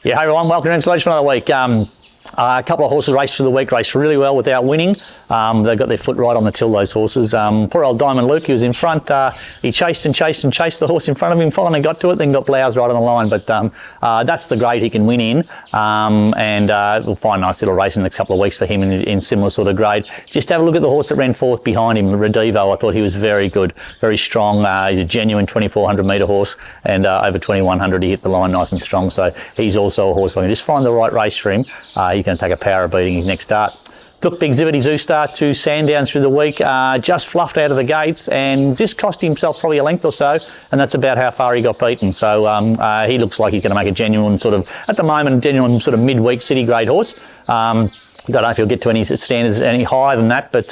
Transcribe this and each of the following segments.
Yeah, hey everyone, welcome to Emsley Lodge for another week. A couple of horses raced through the week, raced really well without winning. They got their foot right on the till, those horses. Poor old Diamond Luke, he was in front. He chased and chased and chased the horse in front of him, finally got to it, then got Blows right on the line. But that's the grade he can win in. We'll find a nice little race in the next couple of weeks for him in similar sort of grade. Just have a look at the horse that ran fourth behind him, Redivo. I thought he was very good, very strong. He's a genuine 2,400 metre horse, and over 2,100 he hit the line nice and strong. So he's also a horse, if I can just find the right race for him, he's going to take a power beating his next start. Took Big Zibbity Zoostar to Sandown through the week, just fluffed out of the gates and just cost himself probably a length or so, and that's about how far he got beaten. So he looks like he's going to make a genuine sort of, at the moment, genuine sort of midweek city grade horse. Don't know if he'll get to any standards any higher than that, but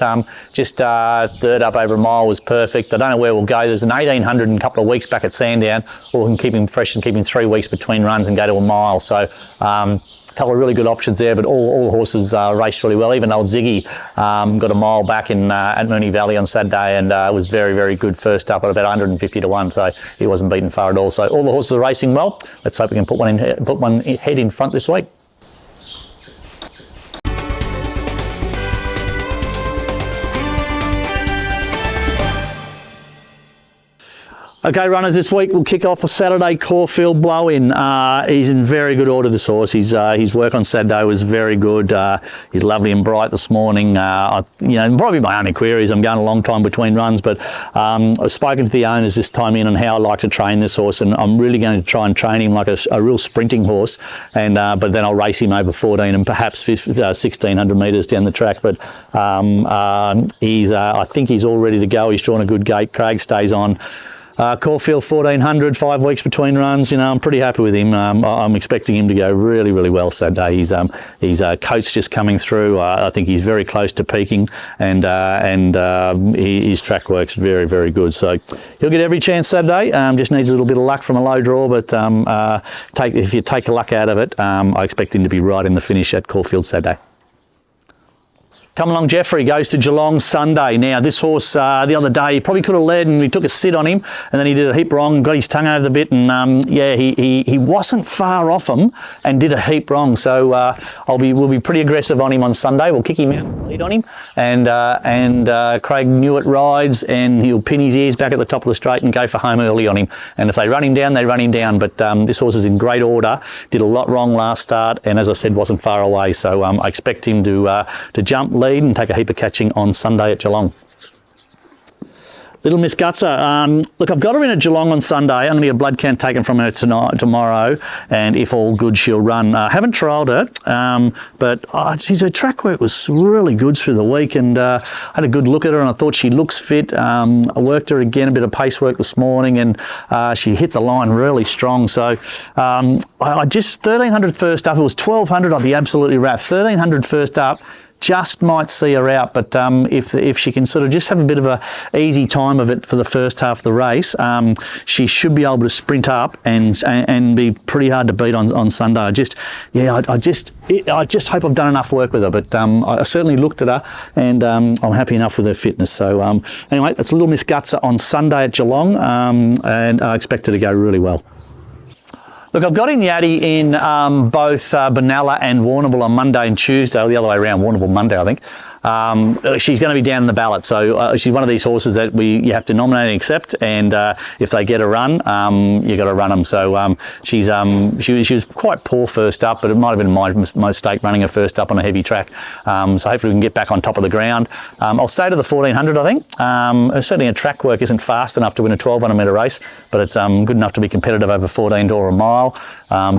just third up over a mile was perfect. I don't know where we'll go. There's an 1,800 in a couple of weeks back at Sandown, or we can keep him fresh and keep him 3 weeks between runs and go to a mile. So a couple of really good options there, but all horses raced really well. Even old Ziggy got a mile back at Moonee Valley on Saturday and was very, very good first up at about 150 to 1, so he wasn't beaten far at all. So all the horses are racing well. Let's hope we can put one head in front this week. Okay, runners, this week we'll kick off the Saturday Caulfield Blowin. He's in very good order, this horse. His work on Saturday was very good. He's lovely and bright this morning. Probably my only query is I'm going a long time between runs, but I've spoken to the owners this time in on how I like to train this horse, and I'm really going to try and train him like a real sprinting horse, and but then I'll race him over 14 and perhaps 1,600 metres down the track. But I think he's all ready to go. He's drawn a good gate. Craig stays on. Caulfield 1,400, 5 weeks between runs. I'm pretty happy with him. I'm expecting him to go really, really well Saturday. His coat's just coming through. I think he's very close to peaking, and his track work's very, very good. So he'll get every chance Saturday. Just needs a little bit of luck from a low draw, but if you take the luck out of it, I expect him to be right in the finish at Caulfield Saturday. Come along, Jeffrey goes to Geelong Sunday. Now, this horse the other day, he probably could have led, and we took a sit on him, and then he did a heap wrong, got his tongue over the bit, and he wasn't far off him and did a heap wrong. So we'll be pretty aggressive on him on Sunday. We'll kick him out and lead on him, and Craig Newitt rides, and he'll pin his ears back at the top of the straight and go for home early on him. And if they run him down, they run him down. But this horse is in great order. Did a lot wrong last start, and as I said, wasn't far away. So I expect him to jump, lead and take a heap of catching on Sunday at Geelong. Little Miss Gutser. Look, I've got her in at Geelong on Sunday. I'm going to get a blood count taken from her tomorrow, and if all good, she'll run. Haven't trialled her, but her track work was really good through the week, and I had a good look at her, and I thought she looks fit. I worked her again, a bit of pace work this morning, and she hit the line really strong. So I just 1,300 first up. If it was 1,200, I'd be absolutely wrapped. 1,300 first up. Just might see her out, but if she can sort of just have a bit of a easy time of it for the first half of the race, she should be able to sprint up and be pretty hard to beat on Sunday. I just hope I've done enough work with her, but I certainly looked at her, and I'm happy enough with her fitness. So anyway, that's Little Miss Gutser on Sunday at Geelong, and I expect her to go really well. Look, I've got in Yaddy in both Benalla and Warrnambool on Monday and Tuesday, or the other way around, Warrnambool Monday, I think. She's going to be down in the ballot, so she's one of these horses that you have to nominate and accept, and if they get a run, you got to run them. So she was quite poor first up, but it might have been my mistake running her first up on a heavy track. So hopefully we can get back on top of the ground. I'll stay to the 1,400, I think. Certainly her track work isn't fast enough to win a 1,200 metre race, but it's good enough to be competitive over 14 or a mile.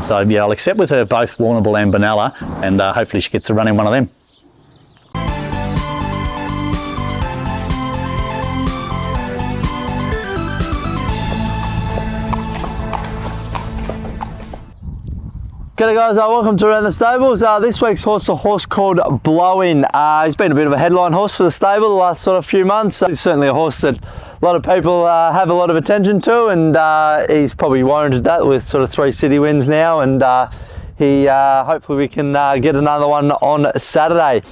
So yeah, I'll accept with her both Warrnambool and Benalla, and hopefully she gets a run in one of them. G'day guys, welcome to Around the Stables. This week's horse is a horse called Blowin. He's been a bit of a headline horse for the stable the last sort of few months. He's certainly a horse that a lot of people have a lot of attention to, and he's probably warranted that with sort of 3 city wins now, and hopefully we can get another one on Saturday.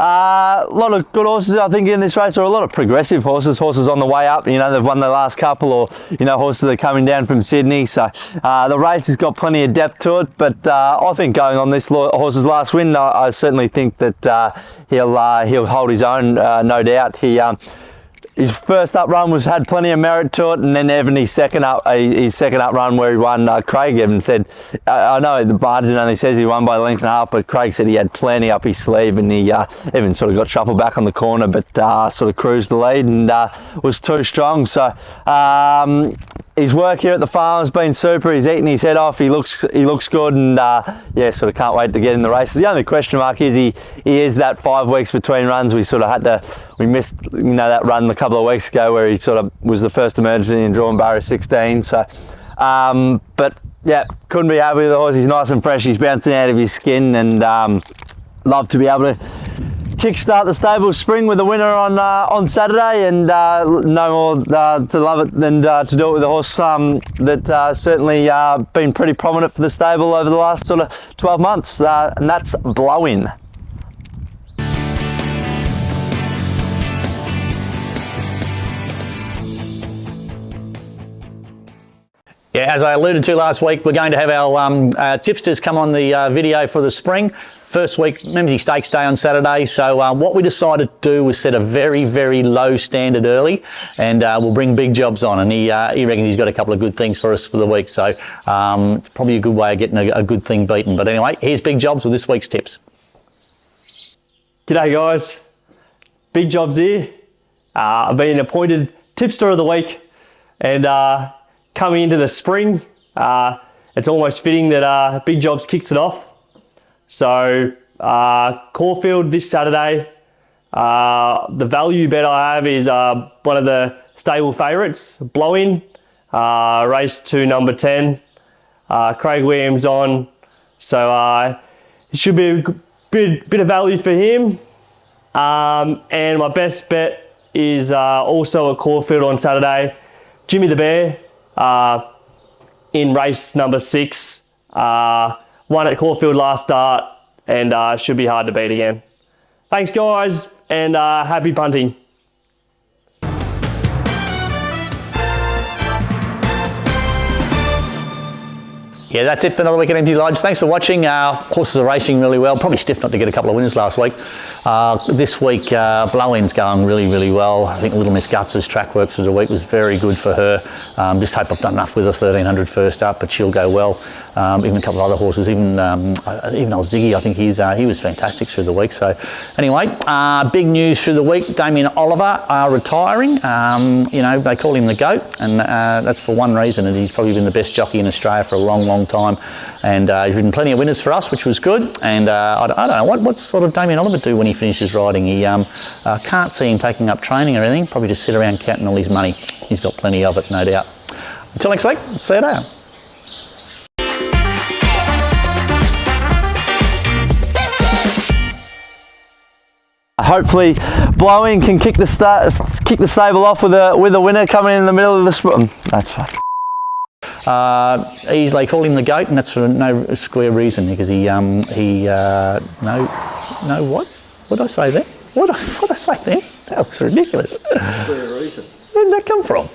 A lot of good horses, I think, in this race, or a lot of progressive horses on the way up. You know, they've won the last couple, or, you know, horses that are coming down from Sydney. So the race has got plenty of depth to it, but I think going on this horse's last win, I certainly think that he'll hold his own, no doubt. His first up run had plenty of merit to it, and then Evan, his second up run where he won, Craig Evan said, I know the margin only says he won by a length and a half, but Craig said he had plenty up his sleeve, and Evan sort of got shuffled back on the corner, but sort of cruised the lead and was too strong. So his work here at the farm has been super. He's eating his head off. He looks good, and yeah, sort of can't wait to get in the race. The only question mark is he is that 5 weeks between runs. We missed, you know, that run a couple of weeks ago where he sort of was the first emergency and drawn barrier 16. So, but yeah, couldn't be happy with the horse. He's nice and fresh. He's bouncing out of his skin, and love to be able to kickstart the stable spring with a winner on Saturday, and no more to love it than to do it with a horse that certainly been pretty prominent for the stable over the last sort of 12 months, and that's Blowin. Yeah, as I alluded to last week, we're going to have our tipsters come on the video for the spring. First week, Memsey Stakes Day on Saturday. So what we decided to do was set a very, very low standard early, and we'll bring Big Jobs on, and he reckons he's got a couple of good things for us for the week. So it's probably a good way of getting a good thing beaten. But anyway, here's Big Jobs with this week's tips. G'day guys, Big Jobs here. I've been appointed tipster of the week, and coming into the spring, it's almost fitting that Big Jobs kicks it off. So Caulfield this Saturday, the value bet I have is one of the stable favourites, Blowin, race 2, number 10. Craig Williams on, so it should be a bit of value for him. And my best bet is also at Caulfield on Saturday, Jimmy the Bear. In race number 6, won at Caulfield last start, and should be hard to beat again. Thanks guys, and happy punting. Yeah, that's it for another week at Emsley Lodge. Thanks for watching. Horses are racing really well. Probably stiff not to get a couple of winners last week. This week, Blowin's going really, really well. I think Little Miss Guts' track work for the week was very good for her. Just hope I've done enough with her 1300 first up, but she'll go well. Even a couple of other horses, even old Ziggy, I think he was fantastic through the week. So anyway, big news through the week. Damien Oliver retiring. You know, they call him the GOAT, and that's for one reason, and he's probably been the best jockey in Australia for a long, long time, and he's ridden plenty of winners for us, which was good. And I don't know what sort of Damien Oliver do when he finishes riding. He can't see him taking up training or anything. Probably just sit around counting all his money. He's got plenty of it, no doubt. Until next week, see you later. Hopefully, Blowin can kick the stable off with a winner coming in the middle of the spring. That's fine. They call him the GOAT, and that's for no square reason, because what did I say there? What did I say there? That was ridiculous. Square reason. Where did that come from?